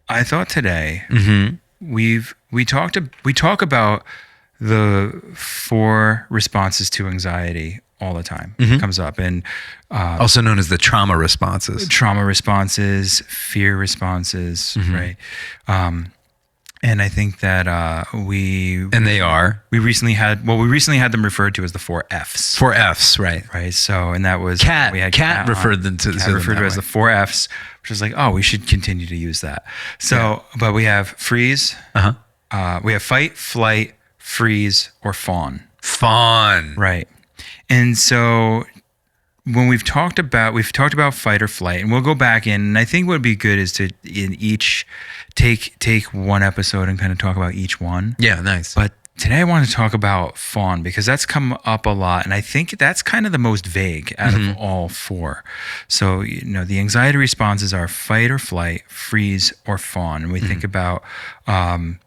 I thought today we talk about the 4 responses to anxiety all the time. It comes up, and Also known as the trauma responses. trauma responses, fear responses, right? And I think that And they are we recently had them referred to as the 4 Fs. 4 Fs, right? Right. So, and that was Cat referred them to Cat referred to as the 4 Fs, which is like, oh, we should continue to use that. So, but we have freeze. We have fight, flight, freeze, or fawn. Fawn. Right. And so when we've talked about fight or flight, and we'll go back in, and I think what would be good is to in each take one episode and kind of talk about each one. Yeah, nice. But today I want to talk about fawn because that's come up a lot, and I think that's kind of the most vague out of all 4. So, the anxiety responses are fight or flight, freeze, or fawn. And we think about when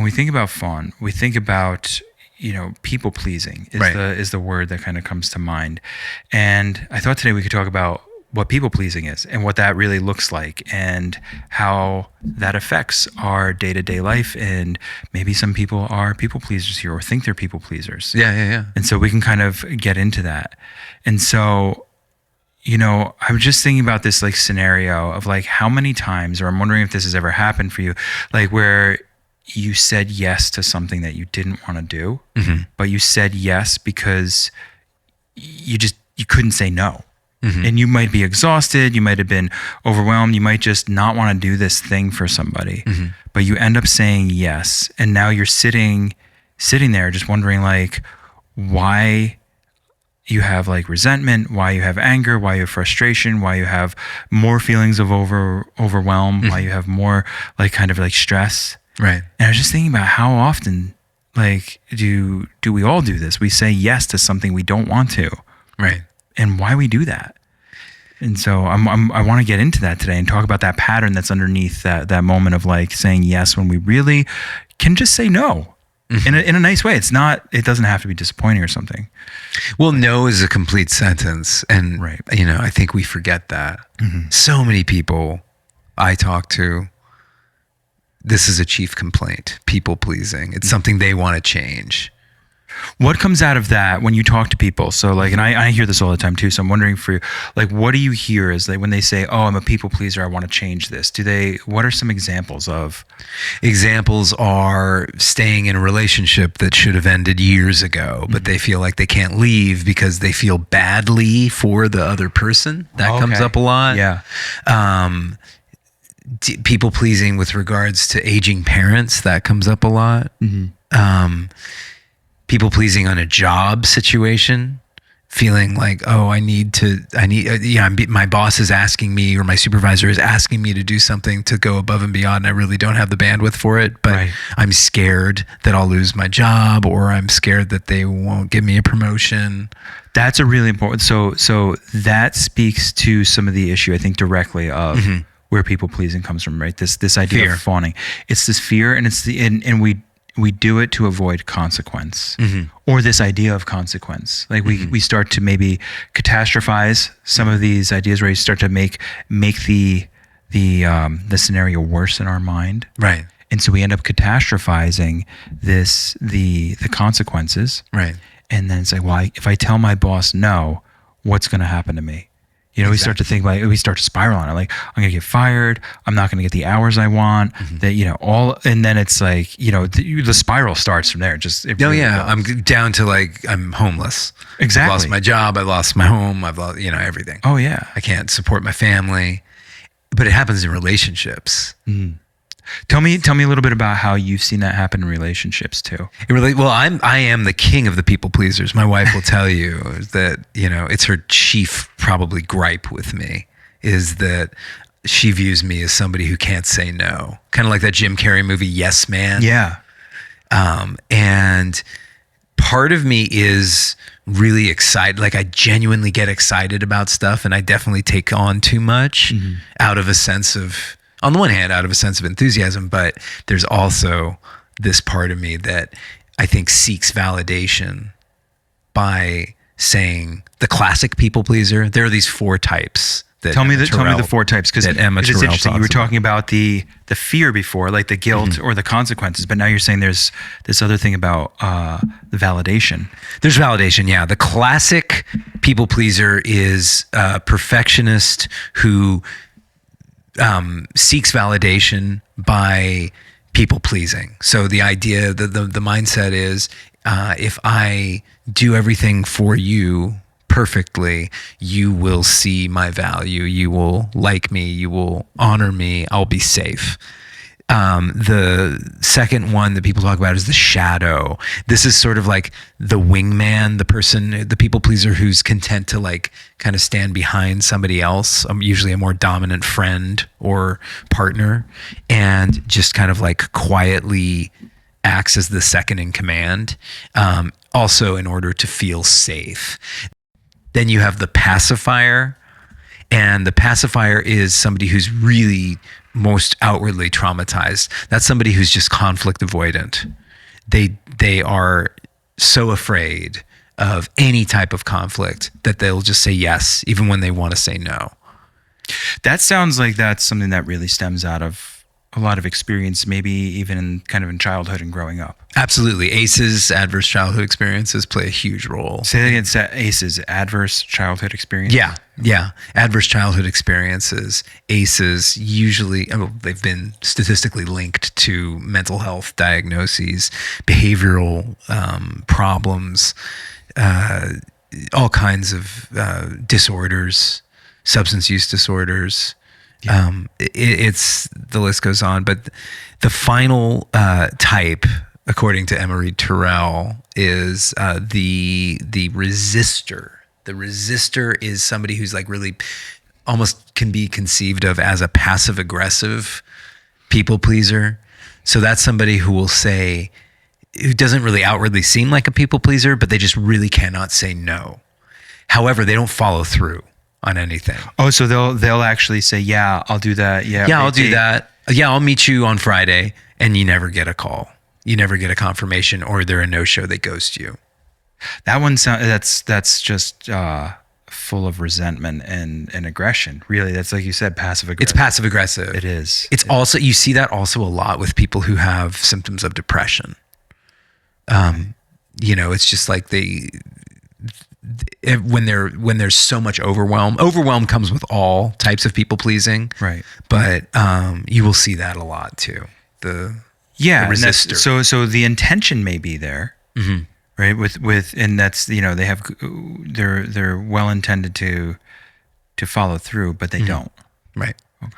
we think about fawn, we think about people pleasing is the word that kind of comes to mind. And I thought today we could talk about what people pleasing is and what that really looks like and how that affects our day-to-day life. And maybe some people are people pleasers here or think they're people pleasers. Yeah. And so we can kind of get into that. And so, I'm just thinking about this like scenario of like how many times, or I'm wondering if this has ever happened for you, like where you said yes to something that you didn't want to do, but you said yes because you couldn't say no. And you might be exhausted, you might have been overwhelmed, you might just not want to do this thing for somebody, but you end up saying yes. And now you're sitting there just wondering like why you have like resentment, why you have anger, why you have frustration, why you have more feelings of overwhelm, why you have more like kind of like stress. Right. And I was just thinking about how often like do we all do this? We say yes to something we don't want to. Right. And why we do that. And so I want to get into that today and talk about that pattern that's underneath that moment of like saying yes when we really can just say no in a nice way. It doesn't have to be disappointing or something. Well, no is a complete sentence. And, Right. I think we forget that. So many people I talk to, this is a chief complaint, people pleasing. It's something they want to change. What comes out of that when you talk to people? So like, and I hear this all the time too. So I'm wondering for you, like, what do you hear is like when they say, oh, I'm a people pleaser, I want to change this. What are some examples of? Examples are staying in a relationship that should have ended years ago, but they feel like they can't leave because they feel badly for the other person. That comes up a lot. Yeah. People pleasing with regards to aging parents. That comes up a lot. People pleasing on a job situation, feeling like, oh, my boss is asking me or my supervisor is asking me to do something to go above and beyond. And I really don't have the bandwidth for it, but I'm scared that I'll lose my job or I'm scared that they won't give me a promotion. That's a really important. So that speaks to some of the issue, I think, directly of where people pleasing comes from, right? This idea Fear. of fawning. It's this fear, and and we do it to avoid consequence or this idea of consequence. Like we start to maybe catastrophize some of these ideas where you start to make the scenario worse in our mind. Right. And so we end up catastrophizing the consequences. Right. And then say, well, if I tell my boss no, what's going to happen to me? We start to think like, we start to spiral on it. Like, I'm going to get fired. I'm not going to get the hours I want. That, and then it's like, the spiral starts from there. I'm down to like, I'm homeless. Exactly. I lost my job. I lost my home. I've lost, everything. Oh yeah. I can't support my family, but it happens in relationships. Tell me a little bit about how you've seen that happen in relationships too. I am the king of the people pleasers. My wife will tell you that, it's her chief probably gripe with me is that she views me as somebody who can't say no. Kind of like that Jim Carrey movie, Yes Man. Yeah. And part of me is really excited. Like I genuinely get excited about stuff and I definitely take on too much out of a sense of, on the one hand, out of a sense of enthusiasm, but there's also this part of me that I think seeks validation by saying the classic people pleaser. There are these 4 types that Tell me Emma the Terrell- 4 types, because that Emma it's Terrell interesting. You were talks about. talking about the fear before, like the guilt or the consequences, but now you're saying there's this other thing about the validation. There's validation, yeah. The classic people pleaser is a perfectionist who seeks validation by people pleasing. So the idea, the mindset is, if I do everything for you perfectly, you will see my value. You will like me. You will honor me. I'll be safe. The second one that people talk about is the shadow. This is sort of like the wingman, the person, the people pleaser who's content to like kind of stand behind somebody else, usually a more dominant friend or partner, and just kind of like quietly acts as the second in command, also in order to feel safe. Then you have the pacifier, and the pacifier is somebody who's really most outwardly traumatized. That's somebody who's just conflict avoidant. They are so afraid of any type of conflict that they'll just say yes, even when they want to say no. That sounds like that's something that really stems out of a lot of experience, maybe even in childhood and growing up. Absolutely. ACEs, adverse childhood experiences, play a huge role. Say that again, ACEs, adverse childhood experience. Yeah. Adverse childhood experiences, ACEs, usually, they've been statistically linked to mental health diagnoses, behavioral problems, all kinds of disorders, substance use disorders. Yeah. It's the list goes on, but the final type, according to Emery Terrell, is the resistor. The resistor is somebody who's like really almost can be conceived of as a passive aggressive people pleaser. So that's somebody who will say, who doesn't really outwardly seem like a people pleaser, but they just really cannot say no. However, they don't follow through on anything. Oh, so they'll actually say, yeah, I'll do that. Yeah, I'll do that. Yeah, I'll meet you on Friday, and you never get a call. You never get a confirmation, or they're a no-show. They ghost you. That one that's just full of resentment and aggression. Really, that's like you said, passive aggressive. It's passive aggressive. It is. It's also, you see that also a lot with people who have symptoms of depression. It's just like when there's so much overwhelm comes with all types of people pleasing, right? But you will see that a lot too. The resistor. So the intention may be there, mm-hmm. right? With and that's they're well intended to follow through, but they mm-hmm. don't. Right. Okay.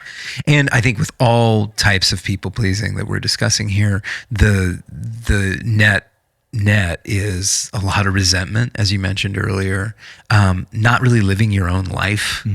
And I think with all types of people pleasing that we're discussing here, the net is a lot of resentment, as you mentioned earlier, not really living your own life.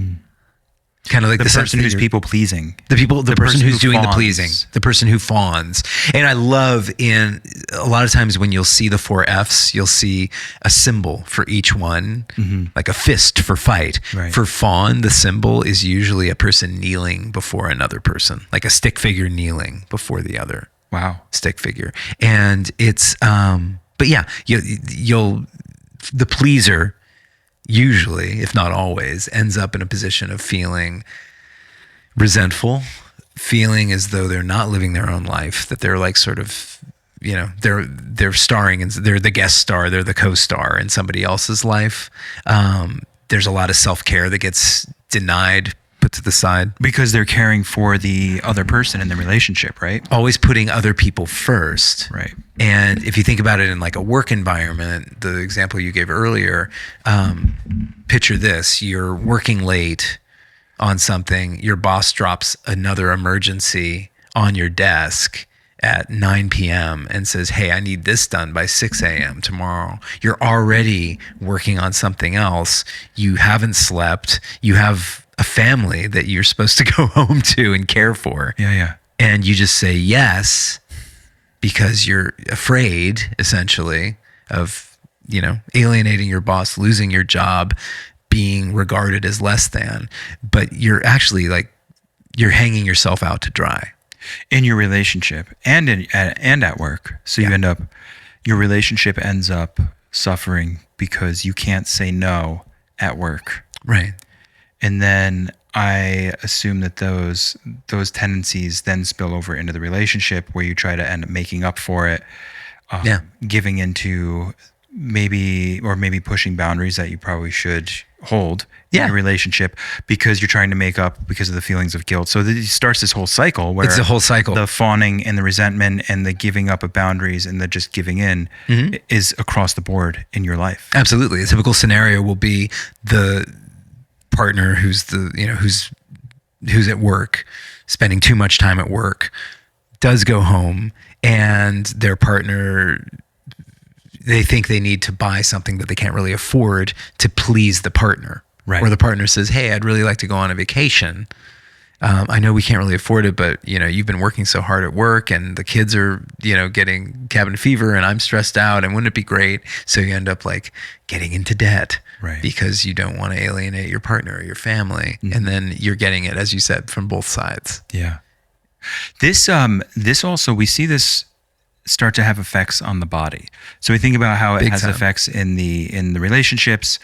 Kind of like the person who's people pleasing, the person who's doing fawns. the pleasing, the person who fawns. And I love in a lot of times when you'll see the 4 F's, you'll see a symbol for each one, mm-hmm. like a fist for fight. Right. For fawn, the symbol is usually a person kneeling before another person, like a stick figure kneeling before the other. Wow. Stick figure. And it's, but yeah, you'll the pleaser usually, if not always, ends up in a position of feeling resentful, feeling as though they're not living their own life, that they're like sort of, they're starring and they're the guest star, they're the co-star in somebody else's life. There's a lot of self-care that gets denied, put to the side. Because they're caring for the other person in the relationship, right? Always putting other people first. Right. And if you think about it in like a work environment, the example you gave earlier, picture this, you're working late on something, your boss drops another emergency on your desk at 9 p.m. and says, hey, I need this done by 6 a.m. tomorrow. You're already working on something else. You haven't slept. You have a family that you're supposed to go home to and care for. Yeah. And you just say yes because you're afraid, essentially, of, alienating your boss, losing your job, being regarded as less than. But you're actually you're hanging yourself out to dry. In your relationship and at work. So you end up, your relationship ends up suffering because you can't say no at work. Right. And then I assume that those tendencies then spill over into the relationship where you try to end up making up for it, Yeah. giving into maybe pushing boundaries that you probably should hold in Yeah. a relationship because you're trying to make up because of the feelings of guilt. So it starts this whole cycle where It's a whole cycle. the fawning and the resentment and the giving up of boundaries and the just giving in is across the board in your life. Absolutely. A typical scenario will be the partner who's at work, spending too much time at work, does go home, and their partner, they think they need to buy something that they can't really afford to please the partner. Right. Or the partner says, hey, I'd really like to go on a vacation. I know we can't really afford it, but you've been working so hard at work and the kids are, getting cabin fever and I'm stressed out and wouldn't it be great? So you end up like getting into debt because you don't want to alienate your partner or your family. And then you're getting it, as you said, from both sides. Yeah. This also, we see this start to have effects on the body. So we think about how it has effects in the relationships.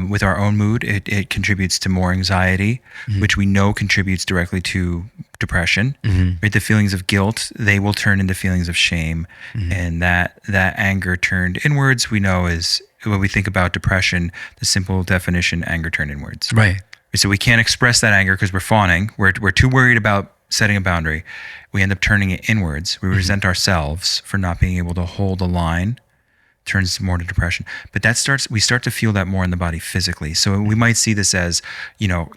With our own mood, it contributes to more anxiety, which we know contributes directly to depression. Right? The feelings of guilt, they will turn into feelings of shame, and that anger turned inwards, we know is when we think about depression. The simple definition: anger turned inwards. Right. So we can't express that anger because we're fawning. We're too worried about setting a boundary. We end up turning it inwards. We resent ourselves for not being able to hold a line. Turns more to depression. But we start to feel that more in the body physically. So we might see this as,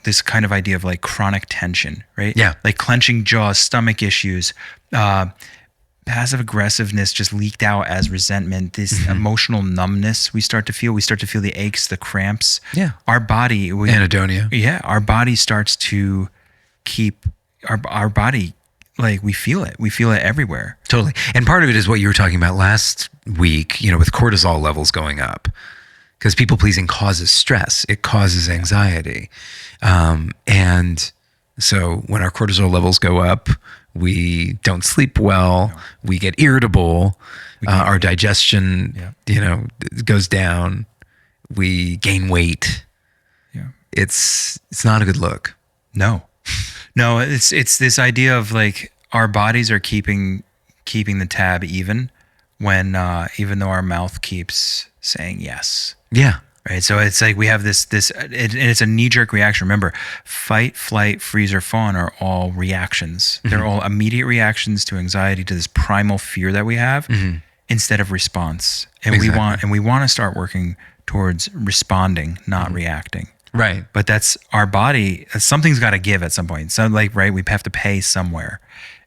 this kind of idea of like chronic tension, right? Yeah. Like clenching jaws, stomach issues, passive aggressiveness just leaked out as resentment, this emotional numbness we start to feel. We start to feel the aches, the cramps. Yeah. Our body. Anhedonia. Yeah. Our body starts to keep, our body, like we feel it. We feel it everywhere. Totally. And part of it is what you were talking about last week, with cortisol levels going up, because people pleasing causes stress. It causes anxiety. And so when our cortisol levels go up, we don't sleep well, we get irritable, our digestion, goes down, we gain weight. Yeah. It's not a good look. No, it's this idea of like our bodies are keeping the tab even when even though our mouth keeps saying yes. Yeah. Right. So it's like we have this and it's a knee-jerk reaction. Remember, fight, flight, freeze, or fawn are all reactions. They're all immediate reactions to anxiety, to this primal fear that we have, instead of response. And we want to start working towards responding, not reacting. Right. But that's our body. Something's got to give at some point. So we have to pay somewhere.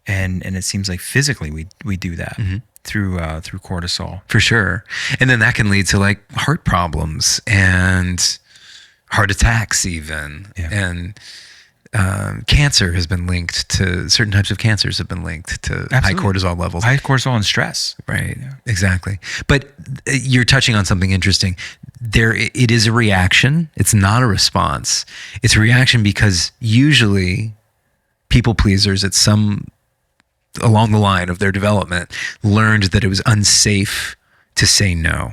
And it seems like physically we do that through cortisol. For sure. And then that can lead to like heart problems and heart attacks even. Yeah. And cancer has been linked to, certain types of cancers have been linked to high cortisol levels. High cortisol and stress. Right. Yeah. Exactly. But you're touching on something interesting. It is a reaction. It's not a response. It's a reaction because usually people pleasers at some along the line of their development learned that it was unsafe to say no.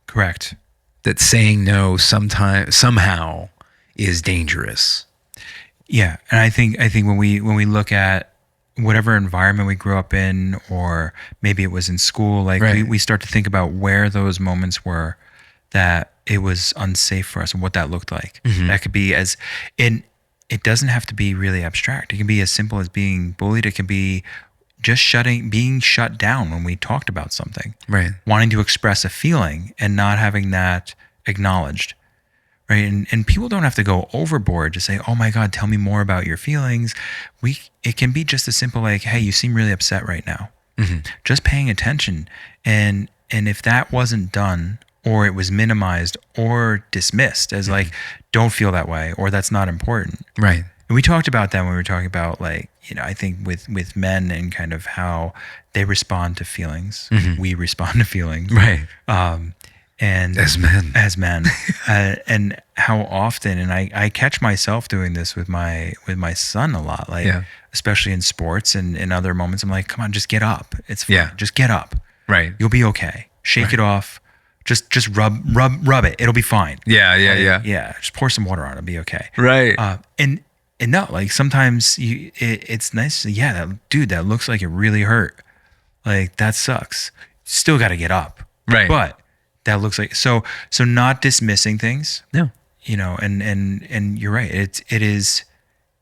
Correct. That saying no somehow is dangerous. Yeah, and I think when we look at whatever environment we grew up in, or maybe it was in school, like we start to think about where those moments were that it was unsafe for us and what that looked like. That could be it doesn't have to be really abstract. It can be as simple as being bullied. It can be just being shut down when we talked about something. Right. Wanting to express a feeling and not having that acknowledged. Right. And people don't have to go overboard to say, oh my God, tell me more about your feelings. It can be just as simple like, hey, you seem really upset right now. Just paying attention. And if that wasn't done, or it was minimized or dismissed as like, don't feel that way, or that's not important. Right. And we talked about that when we were talking about like, I think with men and kind of how they respond to feelings. We respond to feelings. Right. And as men, and how often, and I catch myself doing this with my son a lot, like especially in sports and in other moments. I'm like, come on, just get up. It's fine. Yeah. Just get up. Right. You'll be okay. Shake it off. Just rub it. It'll be fine. Yeah. Just pour some water on it. It'll be okay. Right. And and no, like sometimes it's nice. Yeah, dude, that looks like it really hurt. Like that sucks. Still got to get up. Right. But that looks like, so not dismissing things, No. and you're right. It is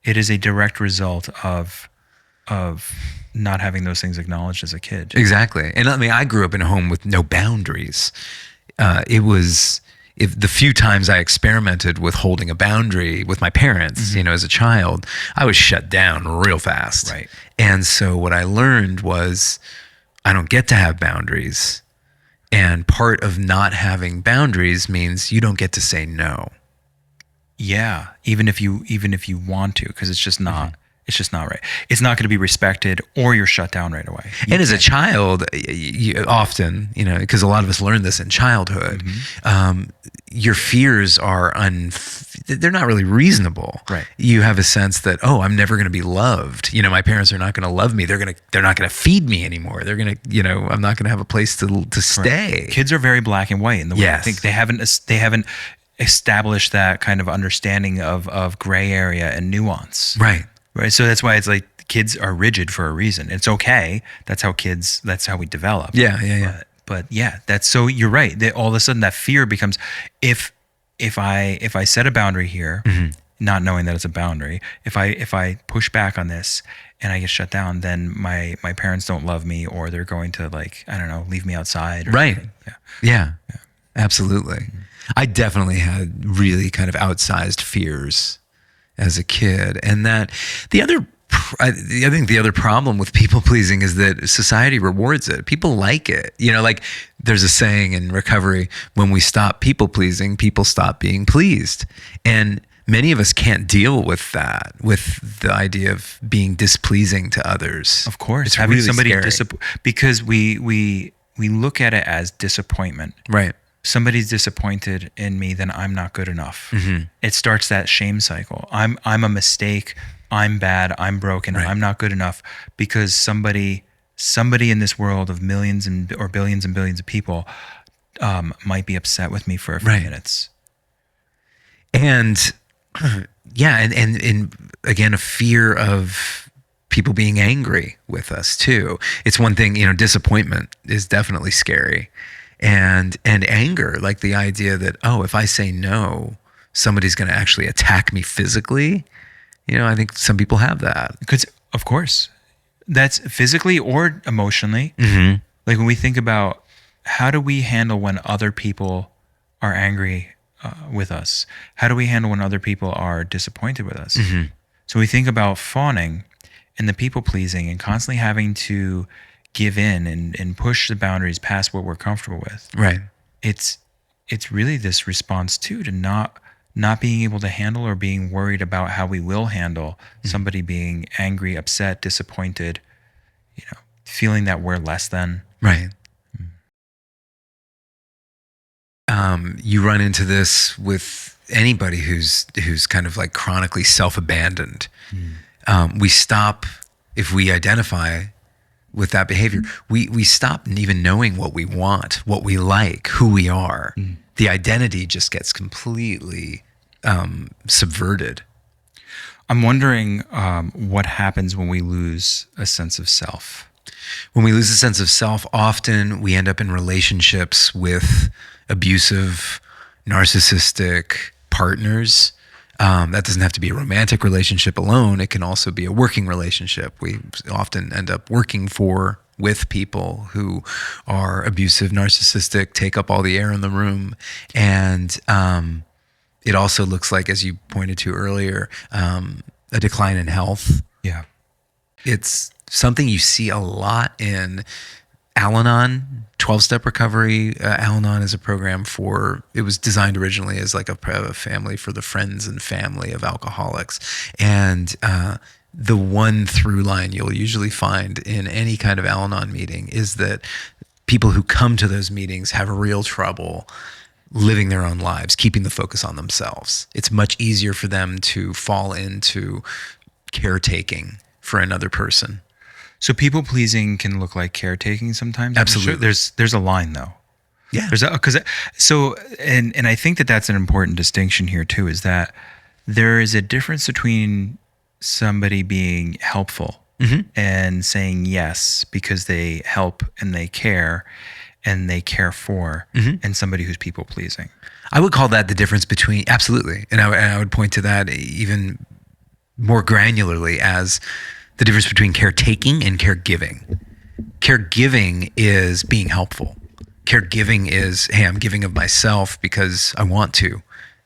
a direct result of not having those things acknowledged as a kid. Exactly. And I mean, I grew up in a home with no boundaries. It was, if the few times I experimented with holding a boundary with my parents, as a child, I was shut down real fast. Right. And so what I learned was I don't get to have boundaries. And part of not having boundaries means you don't get to say no. Yeah, even if you want to, because it's just not. It's just not right. It's not going to be respected, or you're shut down right away. And as a child, you often, because a lot of us learn this in childhood, your fears are they're not really reasonable. Right. You have a sense that, oh, I'm never going to be loved. My parents are not going to love me. They're not going to feed me anymore. They're going to, I'm not going to have a place to stay. Right. Kids are very black and white in the way. Yes. I think they haven't established that kind of understanding of gray area and nuance. Right. Right. So that's why it's like kids are rigid for a reason. It's okay. That's how we develop. Yeah. But yeah, you're right. All of a sudden that fear becomes, if I set a boundary here, not knowing that it's a boundary, if I push back on this and I get shut down, then my parents don't love me, or they're going to, like, I don't know, leave me outside. Or right. something. Yeah. Absolutely. I definitely had really kind of outsized fears as a kid. And that I think the other problem with people pleasing is that society rewards it. People like it. Like there's a saying in recovery, when we stop people pleasing, people stop being pleased. And many of us can't deal with that, with the idea of being displeasing to others. Of course. It's Having really somebody scary. because we look at it as disappointment. Right. Somebody's disappointed in me, then I'm not good enough. It starts that shame cycle. I'm a mistake. I'm bad. I'm broken. Right. I'm not good enough because somebody in this world of millions or billions and billions of people might be upset with me for a few minutes. And yeah, and again, a fear of people being angry with us too. It's one thing, disappointment is definitely scary. And anger, like the idea that, oh, if I say no, somebody's going to actually attack me physically. I think some people have that. Because, of course, that's physically or emotionally. Like when we think about how do we handle when other people are angry with us? How do we handle when other people are disappointed with us? So we think about fawning and the people pleasing and constantly having to give in and push the boundaries past what we're comfortable with. Right. It's really this response too to not being able to handle or being worried about how we will handle somebody being angry, upset, disappointed, feeling that we're less than. Right. You run into this with anybody who's kind of like chronically self-abandoned. We stop, if we identify with that behavior, we stop even knowing what we want, what we like, who we are. The identity just gets completely subverted. I'm wondering what happens when we lose a sense of self. When we lose a sense of self, often we end up in relationships with abusive, narcissistic partners. That doesn't have to be a romantic relationship alone. It can also be a working relationship. We often end up working with people who are abusive, narcissistic, take up all the air in the room. And it also looks like, as you pointed to earlier, a decline in health. Yeah. It's something you see a lot in Al-Anon, 12-step recovery. Al-Anon is a program it was designed originally as like a family for the friends and family of alcoholics. And the one through line you'll usually find in any kind of Al-Anon meeting is that people who come to those meetings have real trouble living their own lives, keeping the focus on themselves. It's much easier for them to fall into caretaking for another person. So people pleasing can look like caretaking sometimes. Absolutely. There's a line though. Yeah. And I think that's an important distinction here too, is that there is a difference between somebody being helpful and saying yes because they help and they care for, and somebody who's people pleasing. I would call that the difference between, absolutely. And I would point to that even more granularly as the difference between caretaking and caregiving. Caregiving is being helpful. Caregiving is, hey, I'm giving of myself because I want to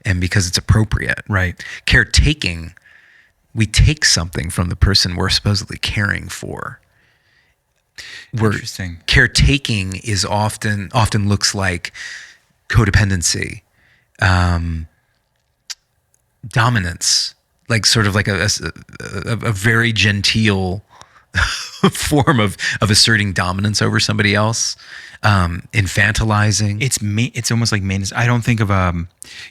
and because it's appropriate. Right. Caretaking, we take something from the person we're supposedly caring for. Interesting. Caretaking is often looks like codependency, dominance, like sort of like a very genteel form of asserting dominance over somebody else, infantilizing. It's almost like maintenance. I don't think of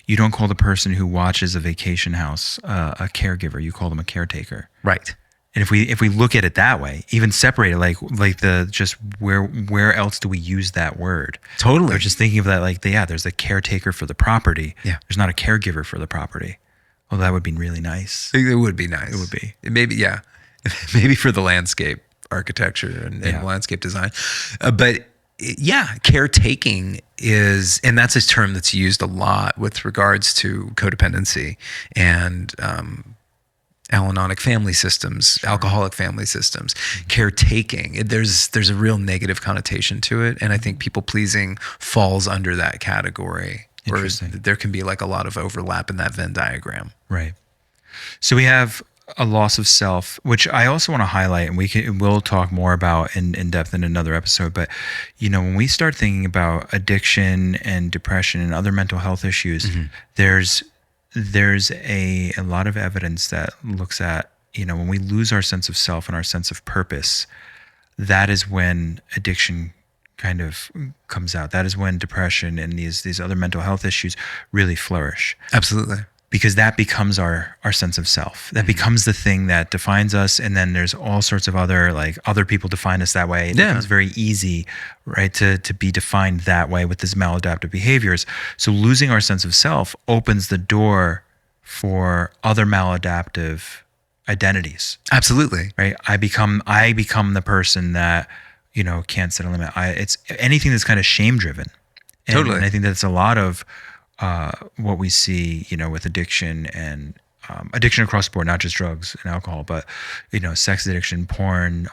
you don't call the person who watches a vacation house a caregiver. You call them a caretaker. Right. And if we look at it that way, even separate it, like the just where else do we use that word? Totally. Or just thinking of that, like there's a caretaker for the property. Yeah. There's not a caregiver for the property. Well, that would be really nice. It would be nice. It would be. Maybe, yeah. Maybe for the landscape architecture and landscape design. But yeah, caretaking is, and that's a term that's used a lot with regards to codependency and Al-Anonic family systems, alcoholic family systems, caretaking. There's a real negative connotation to it, and I think people pleasing falls under that category. Interesting. Where there can be like a lot of overlap in that Venn diagram. Right. So we have a loss of self, which I also want to highlight, and we'll talk more about in depth in another episode. But when we start thinking about addiction and depression and other mental health issues, there's a lot of evidence that looks at, when we lose our sense of self and our sense of purpose, that is when addiction kind of comes out. That is when depression and these other mental health issues really flourish. Absolutely. Because that becomes our sense of self. That becomes the thing that defines us. And then there's all sorts of other people define us that way. It becomes very easy, right, to be defined that way with these maladaptive behaviors. So losing our sense of self opens the door for other maladaptive identities. Absolutely. Right? I become the person that, can't set a limit. It's anything that's kind of shame driven. Totally. And I think that's a lot of what we see, with addiction and addiction across the board, not just drugs and alcohol, but, sex addiction, porn,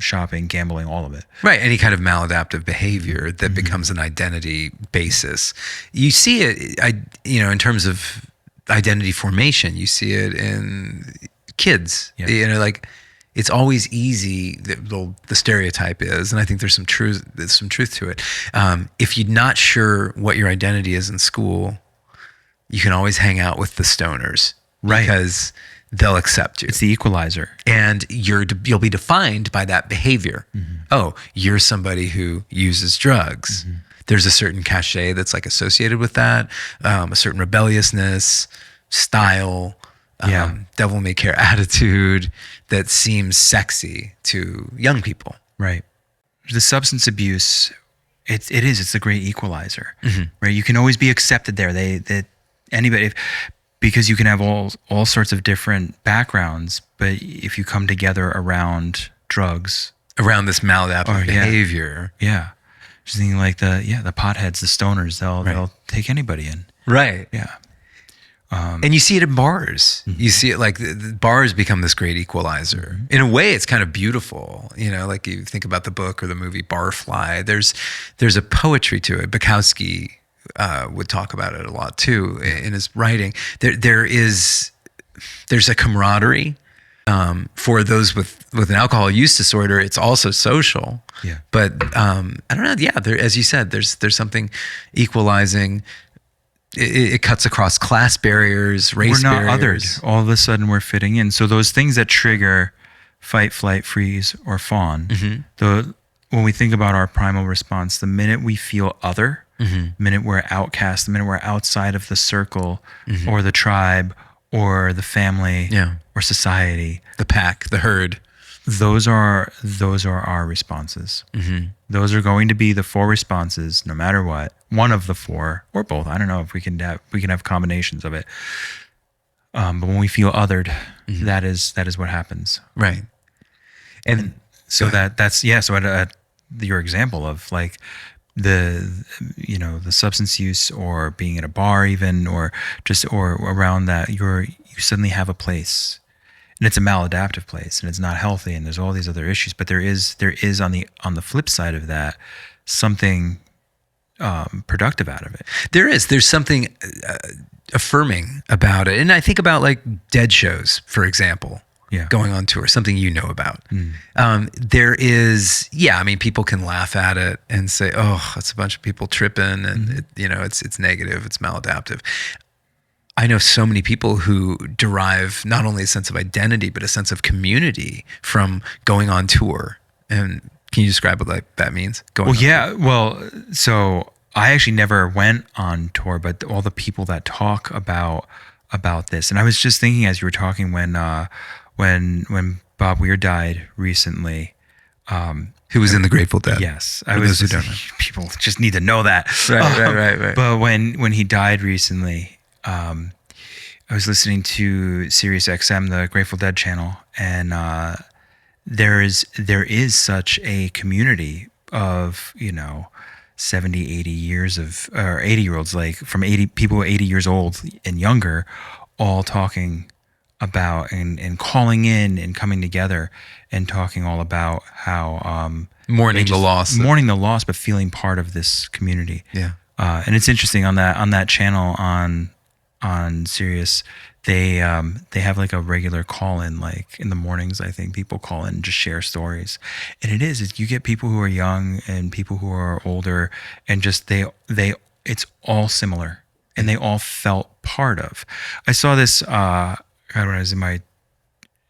shopping, gambling, all of it. Right. Any kind of maladaptive behavior that becomes an identity basis. You see it, in terms of identity formation, you see it in kids, like it's always easy. The stereotype is, and I think there's some truth to it. If you're not sure what your identity is in school, you can always hang out with the stoners, right? Because they'll accept you. It's the equalizer, and you'll be defined by that behavior. Oh, you're somebody who uses drugs. There's a certain cachet that's like associated with that, a certain rebelliousness, style. Devil may care attitude that seems sexy to young people. Right. The substance abuse, it's a great equalizer, right? You can always be accepted there. Because you can have all sorts of different backgrounds, but if you come together around drugs, around this maladaptive behavior, just thinking like the potheads, the stoners, they'll take anybody in, right? Yeah. And you see it in bars. You see it like the bars become this great equalizer. In a way, it's kind of beautiful. Like you think about the book or the movie Barfly. There's a poetry to it. Bukowski would talk about it a lot too in his writing. There's a camaraderie. For those with an alcohol use disorder, it's also social. Yeah. But I don't know. Yeah, as you said, there's something equalizing. It cuts across class barriers, race barriers. We're not othered. All of a sudden, we're fitting in. So those things that trigger fight, flight, freeze, or fawn, when we think about our primal response, the minute we feel other, the minute we're outcast, the minute we're outside of the circle or the tribe or the family or society, the pack, the herd, those are our responses. Those are going to be the 4 responses, no matter what. One of the 4 or both. I don't know if we can have combinations of it. But when we feel othered, that is what happens. Right. And So that's yeah. So your example of like the substance use or being at a bar even or around that, you suddenly have a place, and it's a maladaptive place, and it's not healthy, and there's all these other issues. But there is on the flip side of that something productive out of it. There's something affirming about it. And I think about like Dead shows, for example, going on tour, something you know about. There is, I mean, people can laugh at it and say, oh, it's a bunch of people tripping and it's negative, it's maladaptive. I know so many people who derive not only a sense of identity, but a sense of community from going on tour. And can you describe what that means? So I actually never went on tour, but all the people that talk about this, and I was just thinking as you were talking when Bob Weir died recently, who was in the Grateful Dead. Yes, people just need to know that. Right. But when he died recently, I was listening to Sirius XM, the Grateful Dead channel, and there is such a community of 70, 80 years of, or 80-year-olds, like from 80 people 80 years old and younger, all talking about and calling in and coming together and talking all about how mourning the loss, but feeling part of this community. Yeah. And it's interesting on that channel on Sirius, they have like a regular call in, like in the mornings. I think people call in and just share stories, and you get people who are young and people who are older, and just it's all similar, and they all felt part of. I saw this when I was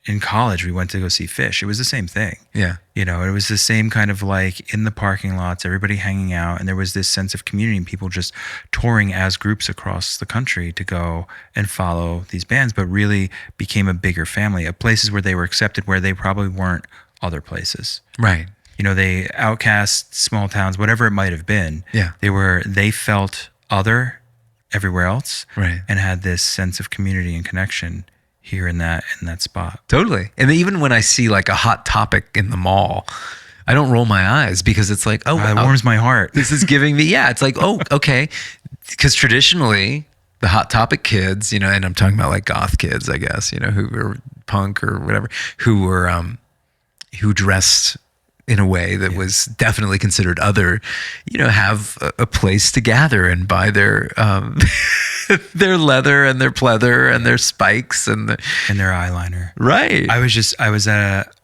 in college. We went to go see Fish. It was the same thing. Yeah. It was the same kind of like in the parking lots, everybody hanging out, and there was this sense of community and people just touring as groups across the country to go and follow these bands, but really became a bigger family of places where they were accepted, where they probably weren't other places. Right. They outcast small towns, whatever it might have been. Yeah. They felt other everywhere else. Right. And had this sense of community and connection here in that spot. Totally. And even when I see like a hot topic in the mall, I don't roll my eyes, because it's like, oh, it warms my heart. This is giving me, it's like, oh, okay. Because traditionally the hot topic kids, and I'm talking about like goth kids, I guess, who were punk or whatever, who dressed in a way that was definitely considered other, have a place to gather and buy their their leather and their pleather and their spikes and their eyeliner. Right. I was at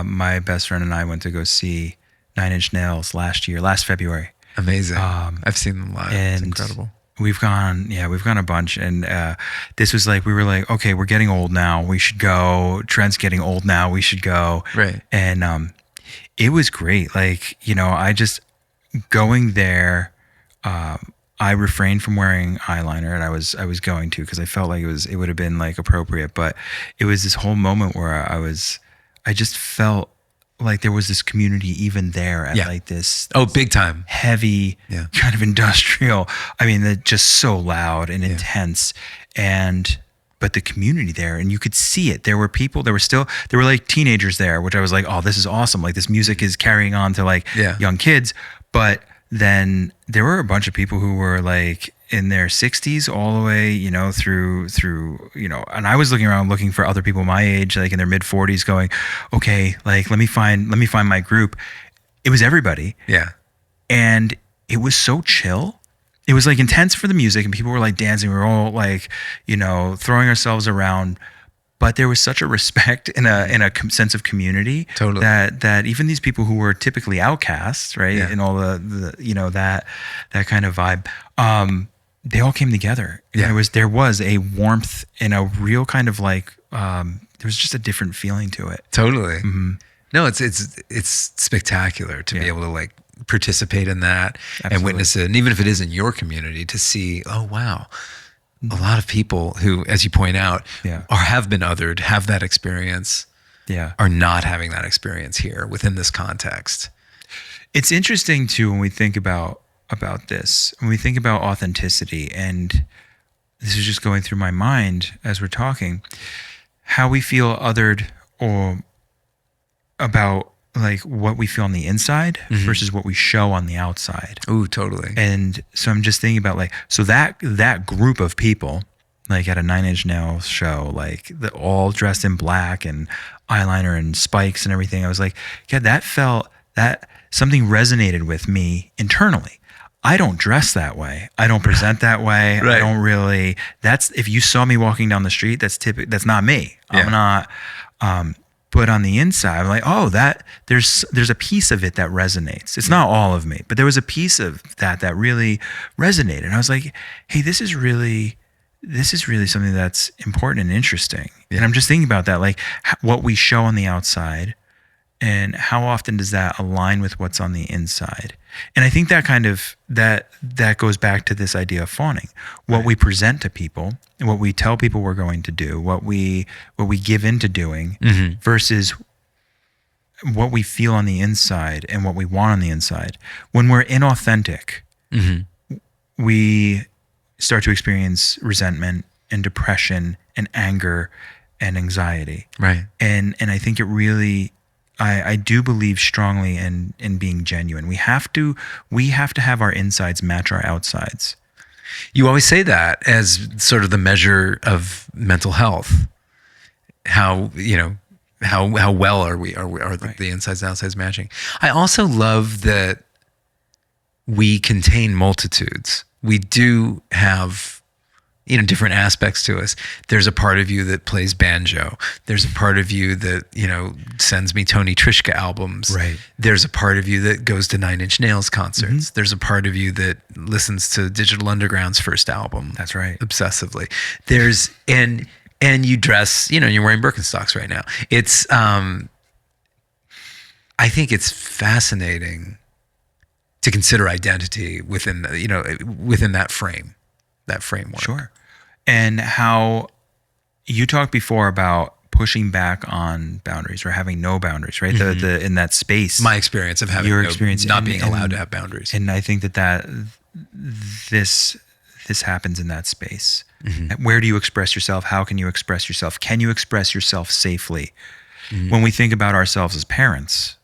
my best friend and I went to go see Nine Inch Nails last February. Amazing. I've seen them live. It's incredible. We've gone a bunch, and this was like, we were like, okay, we're getting old now, we should go. Trent's getting old now, we should go. Right. And it was great. Like, I just going there, I refrained from wearing eyeliner, and I was going to, because I felt like it would have been like appropriate, but it was this whole moment where I just felt like there was this community even there at like this big time heavy kind of industrial. I mean, just so loud and intense, but the community there, and you could see it. There were people, there were like teenagers there, which I was like, oh, this is awesome. Like, this music is carrying on to like young kids. But then there were a bunch of people who were like in their 60s all the way, through, and I was looking around looking for other people my age, like in their mid 40s, going, okay, like, let me find my group. It was everybody. Yeah. And it was so chill. It was like intense for the music, and people were like dancing. We were all like, throwing ourselves around, but there was such a respect and a sense of community. Totally. that even these people who were typically outcasts, right, and all the that kind of vibe, they all came together. Yeah. And there was a warmth and a real kind of like, there was just a different feeling to it. Totally. Mm-hmm. No, it's spectacular to be able to like participate in that. Absolutely. And witness it. And even if it is in your community, to see, oh, wow, a lot of people who, as you point out, have been othered, have that experience, are not having that experience here within this context. It's interesting too, when we think about this, when we think about authenticity and this is just going through my mind as we're talking, how we feel othered or about like what we feel on the inside versus what we show on the outside. Ooh, totally. And so I'm just thinking about like, so that group of people, like at a Nine Inch Nails show, like all dressed in black and eyeliner and spikes and everything. I was like, yeah, that something resonated with me internally. I don't dress that way. I don't present that way. Right. I don't really, if you saw me walking down the street, that's not me. I'm not, but on the inside, I'm like, oh, there's a piece of it that resonates. It's not all of me, but there was a piece of that really resonated. And I was like, hey, this is really something that's important and interesting. Yeah. And I'm just thinking about that, like what we show on the outside and how often does that align with what's on the inside? And I think that kind of, that goes back to this idea of fawning, what we present to people and what we tell people we're going to do, what we give into doing versus what we feel on the inside and what we want on the inside. When we're inauthentic, we start to experience resentment and depression and anger and anxiety. Right. And I think it really, I do believe strongly in being genuine. We have to have our insides match our outsides. You always say that as sort of the measure of mental health. How well are the insides and outsides matching? I also love that we contain multitudes. We do have, different aspects to us. There's a part of you that plays banjo. There's a part of you that, sends me Tony Trischka albums. Right. There's a part of you that goes to Nine Inch Nails concerts. There's a part of you that listens to Digital Underground's first album. That's right. Obsessively. And you dress, you're wearing Birkenstocks right now. It's, I think it's fascinating to consider identity within that framework. Sure. And how you talked before about pushing back on boundaries or having no boundaries, right? The in that space. My experience of having not being allowed to have boundaries. And I think that this happens in that space. Where do you express yourself? How can you express yourself? Can you express yourself safely? When we think about ourselves as parents,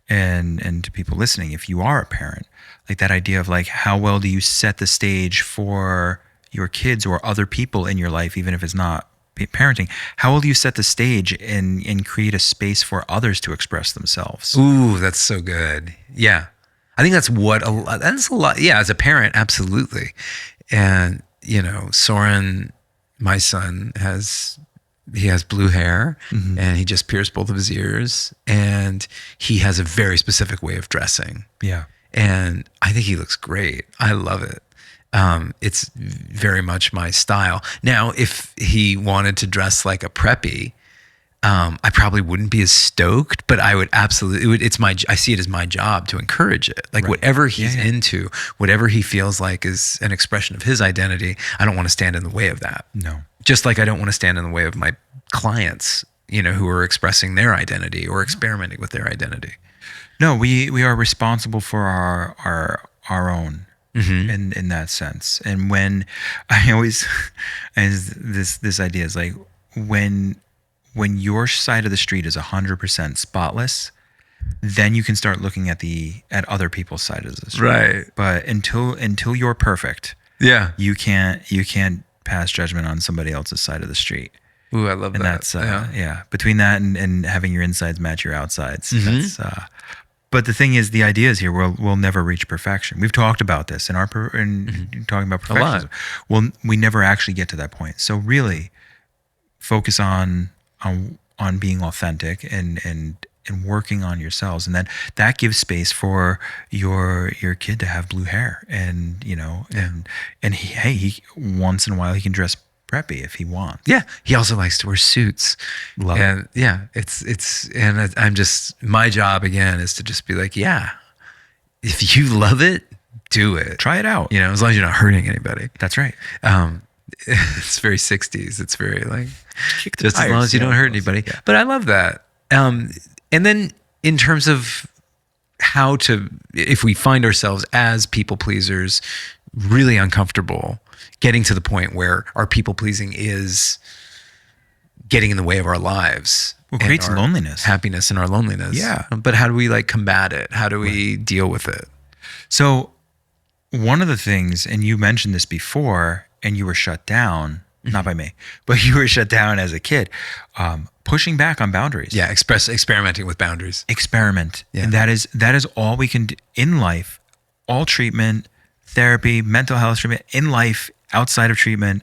and to people listening, if you are a parent, like that idea of like, how well do you set the stage for your kids or other people in your life, even if it's not parenting? How will you set the stage and create a space for others to express themselves? Ooh, that's so good. Yeah. I think that's a lot. Yeah. As a parent, absolutely. And, Soren, my son, has blue hair and he just pierced both of his ears and he has a very specific way of dressing. Yeah. And I think he looks great. I love it. It's very much my style. Now, if he wanted to dress like a preppy, I probably wouldn't be as stoked, but I would absolutely, I see it as my job to encourage it. Like whatever he's into, whatever he feels like is an expression of his identity, I don't want to stand in the way of that. No. Just like I don't want to stand in the way of my clients, who are expressing their identity or experimenting with their identity. No, we are responsible for our own in that sense. And when I always, this idea is like when your side of the street is 100% spotless, then you can start looking at other people's side of the street. Right. But until you're perfect, you can't pass judgment on somebody else's side of the street. Ooh, I love and that. That's between that and having your insides match your outsides. That's but the thing is, the idea is here we'll never reach perfection. We've talked about this in talking about perfectionism. Well, we never actually get to that point. So really focus on being authentic and working on yourselves, and then that gives space for your kid to have blue hair, and he once in a while he can dress preppy if he wants. Yeah, he also likes to wear suits. Love it. Yeah, I'm just, my job again is to just be like, yeah, if you love it, do it. Try it out. As long as you're not hurting anybody. That's right. It's very 60s. It's very like, just as long as you don't hurt anybody. Yeah. But I love that. And then in terms of if we find ourselves as people pleasers, really uncomfortable, getting to the point where our people pleasing is getting in the way of our lives. Well, creates our loneliness. happiness and our loneliness. Yeah. But how do we like combat it? How do we deal with it? So one of the things, and you mentioned this before, and you were shut down, not by me, but you were shut down as a kid, pushing back on boundaries. Yeah. Experimenting with boundaries. Experiment. Yeah. And that is all we can do in life. All treatment, therapy, mental health treatment, in life, outside of treatment,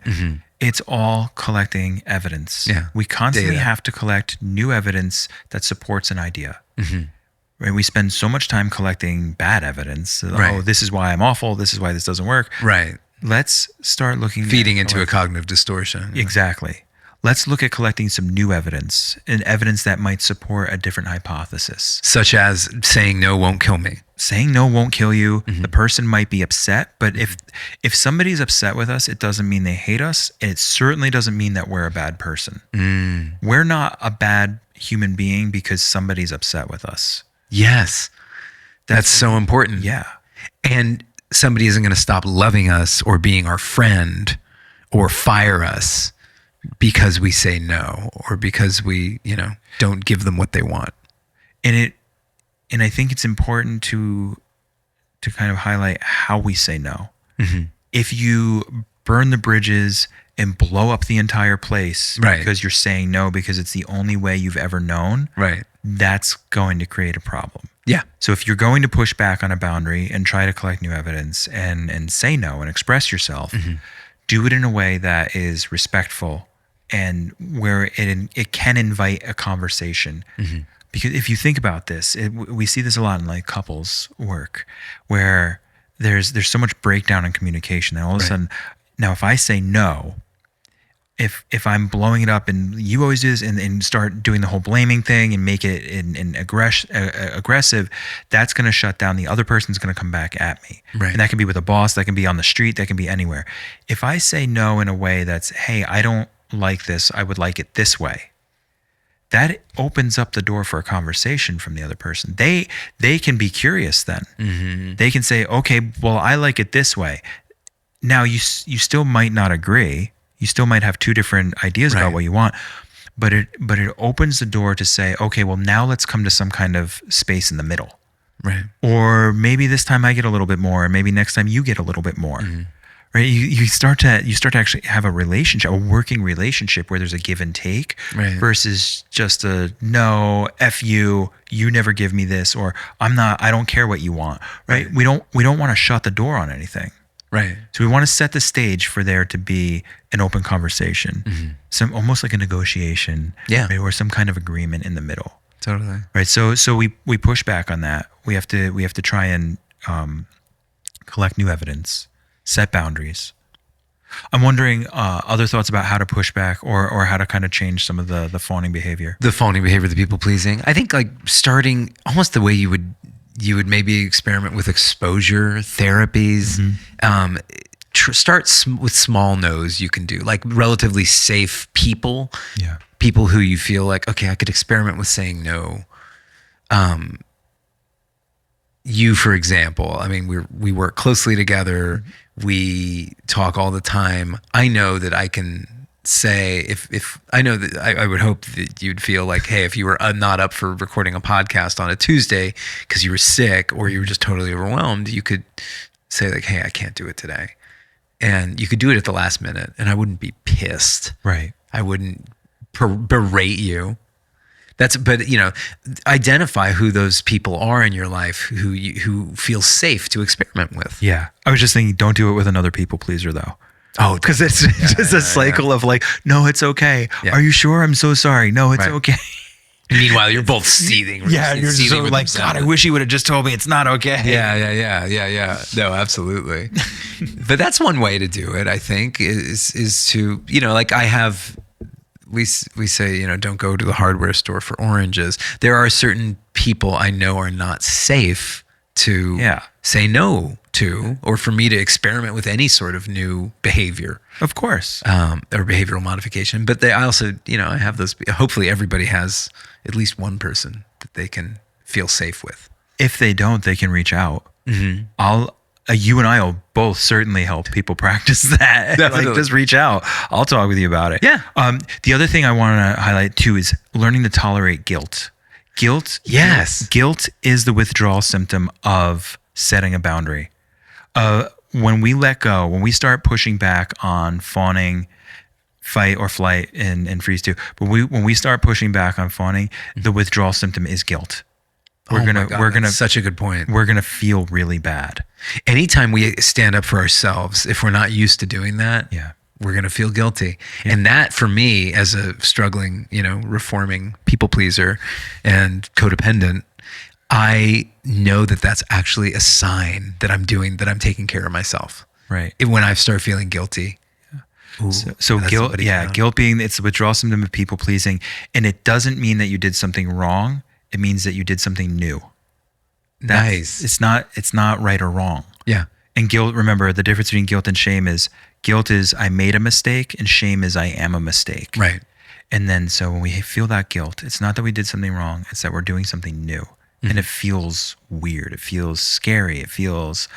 it's all collecting evidence. Yeah. We constantly Data. have to collect new evidence that supports an idea. Right? We spend so much time collecting bad evidence. Right. Oh, this is why I'm awful. This is why this doesn't work. Right. Let's start looking Feeding at into a cognitive distortion. Exactly. Let's look at collecting some new evidence, and evidence that might support a different hypothesis. Such as saying no won't kill me. Saying no won't kill you. The person might be upset, but if somebody's upset with us, it doesn't mean they hate us, and it certainly doesn't mean that we're a bad person. We're not a bad human being because somebody's upset with us. Yes. That's so important. Yeah. And somebody isn't going to stop loving us or being our friend or fire us because we say no, or because we, don't give them what they want. And I think it's important to kind of highlight how we say no. If you burn the bridges and blow up the entire place because you're saying no because it's the only way you've ever known, that's going to create a problem. Yeah. So if you're going to push back on a boundary and try to collect new evidence and say no and express yourself, do it in a way that is respectful and where it can invite a conversation. Because if you think about this, we see this a lot in like couples work where there's so much breakdown in communication that all of a sudden, now if I say no, if I'm blowing it up and you always do this and start doing the whole blaming thing and make it aggressive, that's going to shut down. The other person's going to come back at me. And that can be with a boss, that can be on the street, that can be anywhere. If I say no in a way that's, hey, I don't like this, I would like it this way, that opens up the door for a conversation from the other person. They can be curious then. They can say, okay, well, I like it this way. Now you still might not agree. You still might have two different ideas about what you want, but it opens the door to say, okay, well, now let's come to some kind of space in the middle. Or maybe this time I get a little bit more, and maybe next time you get a little bit more. Right? You start to actually have a relationship, a working relationship where there's a give and take versus just a no, F you never give me this, or I don't care what you want. Right? We don't want to shut the door on anything. So we want to set the stage for there to be an open conversation, some almost like a negotiation, right, or some kind of agreement in the middle. Totally. Right. So we push back on that. We have to try and collect new evidence, set boundaries. I'm wondering other thoughts about how to push back or how to kind of change some of the fawning behavior. The fawning behavior, the people pleasing. I think like starting almost the way you would maybe experiment with exposure therapies. Start with small no's you can do, like relatively safe people. People who you feel like, okay, I could experiment with saying no. You, for example, I mean, we work closely together. We talk all the time. I know that I can say, if I know that I would hope that you'd feel like, hey, if you were not up for recording a podcast on a Tuesday because you were sick or you were just totally overwhelmed, you could say like, hey, I can't do it today. And you could do it at the last minute and I wouldn't be pissed. I wouldn't berate you. But identify who those people are in your life who feel safe to experiment with. Yeah. I was just thinking, don't do it with another people pleaser though. Oh, because it's just a cycle of like, no, it's okay. Are you sure? I'm so sorry. No, it's okay. Meanwhile, you're both seething. You're so like, God, I wish he would have just told me it's not okay. Yeah. No, absolutely. But that's one way to do it, I think, is to, like I have, we say, don't go to the hardware store for oranges. There are certain people I know are not safe to say no to, or for me to experiment with any sort of new behavior. Of course. Or behavioral modification. But I also, I have those, hopefully everybody has at least one person that they can feel safe with. If they don't, they can reach out. you and I will both certainly help people practice that. Like, just reach out. I'll talk with you about it. Yeah. The other thing I want to highlight too is learning to tolerate guilt. Yes. Guilt is the withdrawal symptom of setting a boundary. When we let go, when we start pushing back on fawning, fight or flight, and freeze too, but when we start pushing back on fawning, the withdrawal symptom is guilt. We're gonna such a good point. We're gonna feel really bad. Anytime we stand up for ourselves, if we're not used to doing that, we're going to feel guilty. Yeah. And that, for me, as a struggling, reforming people pleaser and codependent, I know that that's actually a sign that I'm taking care of myself. Right. When I start feeling guilty. Ooh, so guilt, guilt being, it's the withdrawal symptom of people pleasing. And it doesn't mean that you did something wrong. It means that you did something new. Nice. It's not right or wrong. Yeah. And guilt, remember, the difference between guilt and shame is guilt is I made a mistake and shame is I am a mistake. Right. And then so when we feel that guilt, it's not that we did something wrong, it's that we're doing something new. Mm-hmm. And it feels weird. It feels scary. It feels.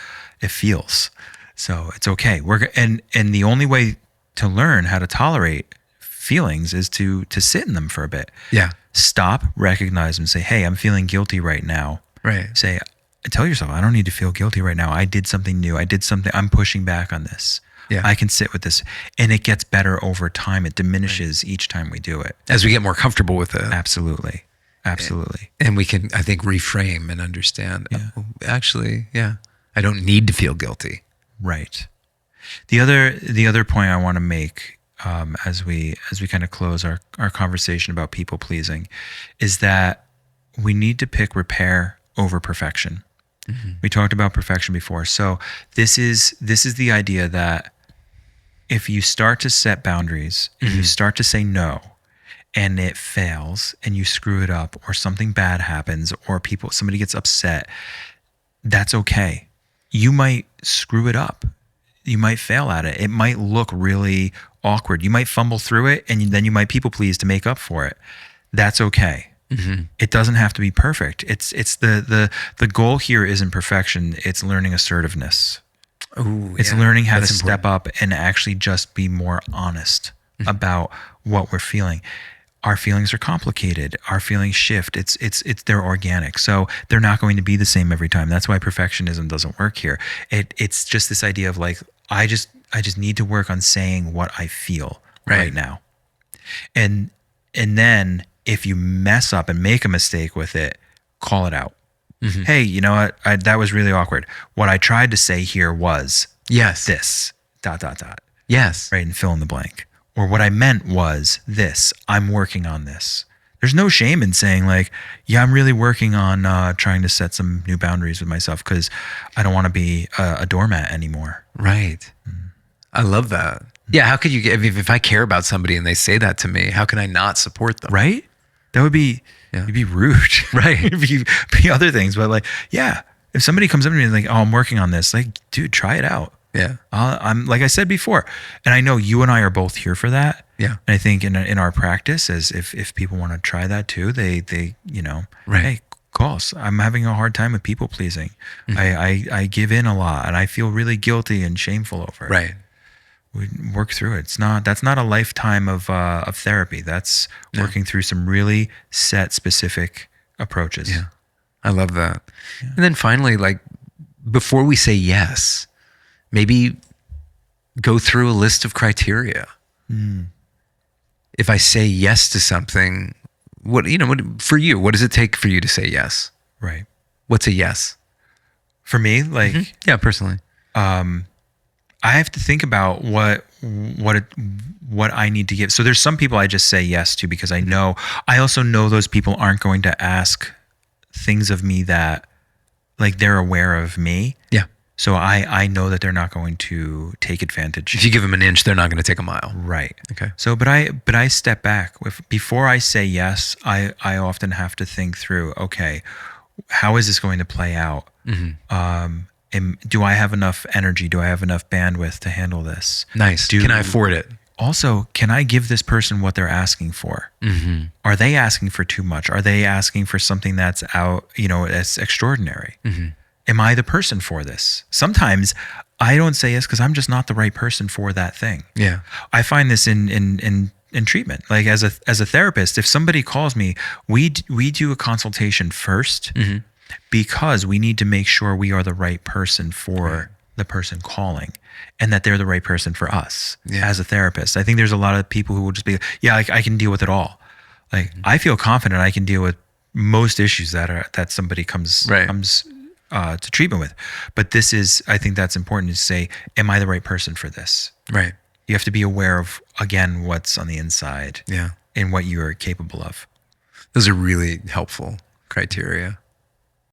So it's okay. And the only way to learn how to tolerate feelings is to sit in them for a bit. Yeah. Stop, recognize them, say, hey, I'm feeling guilty right now. Right. Say, tell yourself, I don't need to feel guilty right now. I did something new. I'm pushing back on this. Yeah. I can sit with this. And it gets better over time. It diminishes each time we do it. As we get more comfortable with it. Absolutely. And we can, I think, reframe and understand, actually, I don't need to feel guilty. Right. The other point I want to make as we kind of close our conversation about people pleasing is that we need to pick repair over perfection. Mm-hmm. We talked about perfection before. So this is the idea that if you start to set boundaries and you start to say no and it fails and you screw it up or something bad happens or somebody gets upset, that's okay. You might screw it up. You might fail at it. It might look really awkward. You might fumble through it and then you might people please to make up for it. That's okay. Mm-hmm. It doesn't have to be perfect. It's the goal here isn't perfection. It's learning assertiveness. Ooh, it's learning how to step up and actually just be more honest about what we're feeling. Our feelings are complicated. Our feelings shift. They're organic. So they're not going to be the same every time. That's why perfectionism doesn't work here. It's just this idea of like, I just need to work on saying what I feel right now. And then if you mess up and make a mistake with it, call it out. Mm-hmm. Hey, you know what? That was really awkward. What I tried to say here was this, ... Yes. Right, and fill in the blank. Or what I meant was this. I'm working on this. There's no shame in saying like, yeah, I'm really working on trying to set some new boundaries with myself because I don't want to be a doormat anymore. Right. I love that. Yeah. How could you get, if I care about somebody and they say that to me, how can I not support them? Right? That would be, it'd be rude. Right. It'd be other things. But like, yeah, if somebody comes up to me and like, oh, I'm working on this, like, dude, try it out. Yeah. I'm like I said before, and I know you and I are both here for that. Yeah. And I think in our practice, as if people want to try that too, they hey, call us. I'm having a hard time with people pleasing. Mm-hmm. I give in a lot, and I feel really guilty and shameful over it. Right. We work through it. That's not a lifetime of therapy. That's working through some really set specific approaches. Yeah. I love that. Yeah. And then finally, like before we say yes, maybe go through a list of criteria. Mm. If I say yes to something, what for you, what does it take for you to say yes? Right. What's a yes? For me, like, yeah, personally, I have to think about what I need to give. So there's some people I just say yes to because I also know those people aren't going to ask things of me that like they're aware of me. Yeah. So I know that they're not going to take advantage. If you give them an inch, they're not going to take a mile. Right. Okay. So, but I step back. Before I say yes, I often have to think through, okay, how is this going to play out? Mm-hmm. Do I have enough energy? Do I have enough bandwidth to handle this? Nice. Can I afford it? Also, can I give this person what they're asking for? Mm-hmm. Are they asking for too much? Are they asking for something that's out, that's extraordinary? Mm-hmm. Am I the person for this? Sometimes I don't say yes because I'm just not the right person for that thing. Yeah. I find this in treatment. Like as a therapist, if somebody calls me, we do a consultation first because we need to make sure we are the right person for the person calling, and that they're the right person for us as a therapist. I think there's a lot of people who will just be, I can deal with it all. Like I feel confident I can deal with most issues that somebody comes to treatment with. But I think that's important to say, am I the right person for this? Right. You have to be aware of, again, what's on the inside Yeah. and what you are capable of. Those are really helpful criteria.